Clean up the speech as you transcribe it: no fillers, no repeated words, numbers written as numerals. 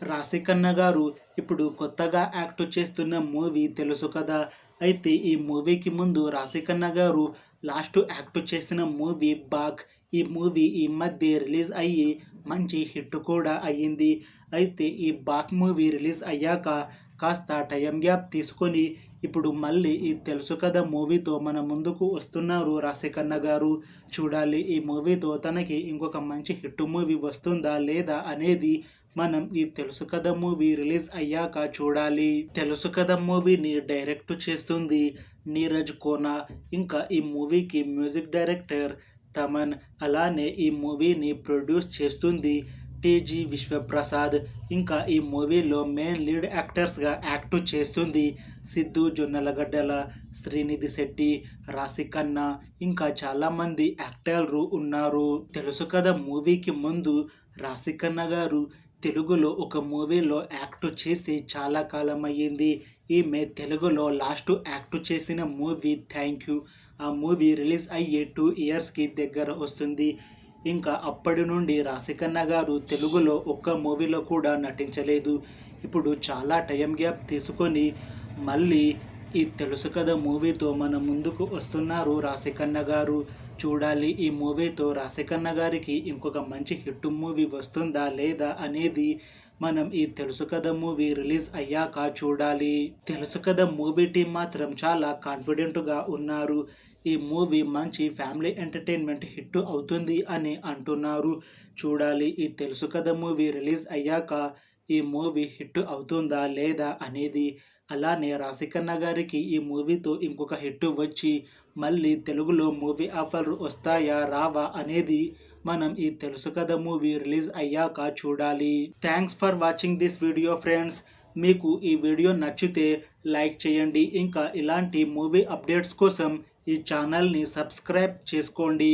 రాశికన్న గారు ఇప్పుడు కొత్తగా యాక్ట్ చేస్తున్న మూవీ తెలుసు కదా. అయితే ఈ మూవీకి ముందు రాశికన్న గారు లాస్ట్ యాక్ట్ చేసిన మూవీ బాగ్. ఈ మూవీ ఈ మధ్య రిలీజ్ అయ్యి మంచి హిట్ కూడా అయ్యింది. అయితే ఈ బాగ్ మూవీ రిలీజ్ అయ్యాక కాస్త టైం గ్యాప్ తీసుకొని ఇప్పుడు మళ్ళీ ఈ తెలుసు కదా మూవీతో మన ముందుకు వస్తున్నారు రాశికన్న గారు. చూడాలి ఈ మూవీతో తనకి ఇంకొక మంచి హిట్ మూవీ వస్తుందా లేదా అనేది మనం ఈ తెలుసు కథ మూవీ రిలీజ్ అయ్యాక చూడాలి. తెలుసు కథ మూవీని డైరెక్ట్ చేస్తుంది నీరజ్ కోనా. ఇంకా ఈ మూవీకి మ్యూజిక్ డైరెక్టర్ తమన్. అలానే ఈ మూవీని ప్రొడ్యూస్ చేస్తుంది టీజీ విశ్వప్రసాద్. ఇంకా ఈ మూవీలో మెయిన్ లీడ్ యాక్టర్స్గా యాక్ట్ చేస్తుంది సిద్ధు జొన్నలగడ్డల, శ్రీనిధి శెట్టి, రాశికన్న, ఇంకా చాలామంది యాక్టర్లు ఉన్నారు. తెలుసు కదా మూవీకి ముందు రాశికన్న గారు తెలుగులో ఒక మూవీలో యాక్ట్ చేసి చాలా కాలం అయ్యింది. ఈమె తెలుగులో లాస్ట్ యాక్ట్ చేసిన మూవీ థ్యాంక్ యూ. ఆ మూవీ రిలీజ్ అయ్యే 2 ఇయర్స్కి దగ్గర వస్తుంది. ఇంకా అప్పటి నుండి రాశికన్న గారు తెలుగులో ఒక్క మూవీలో కూడా నటించలేదు. ఇప్పుడు చాలా టైం గ్యాప్ తీసుకొని మళ్ళీ ఈ తెలుసు కదా మూవీతో మన ముందుకు వస్తున్నారు రాశికన్న గారు. చూడాలి ఈ మూవీతో రాశికన్న గారికి ఇంకొక మంచి హిట్ మూవీ వస్తుందా లేదా అనేది మనం ఈ తెలుసు కదా మూవీ రిలీజ్ అయ్యాక చూడాలి. తెలుసు కదా మూవీ టీం మాత్రం చాలా కాన్ఫిడెంట్గా ఉన్నారు. ఈ మూవీ మంచి ఫ్యామిలీ ఎంటర్టైన్మెంట్ హిట్ అవుతుంది అని అంటున్నారు. చూడాలి ఈ తెలుసు కదా మూవీ రిలీజ్ అయ్యాక ఈ మూవీ హిట్ అవుతుందా లేదా అనేది. అలానే రాశికన్న గారికి ఈ మూవీతో ఇంకొక హిట్ వచ్చి మళ్ళీ తెలుగులో మూవీ ఆఫర్లు వస్తాయా రావా అనేది మనం ఈ తెలుసు కదా మూవీ రిలీజ్ అయ్యాక చూడాలి. Thanks for watching this video friends. మీకు ఈ వీడియో నచ్చితే లైక్ చేయండి. ఇంకా ఇలాంటి మూవీ అప్డేట్స్ కోసం ఈ ఛానల్ని సబ్స్క్రైబ్ చేసుకోండి.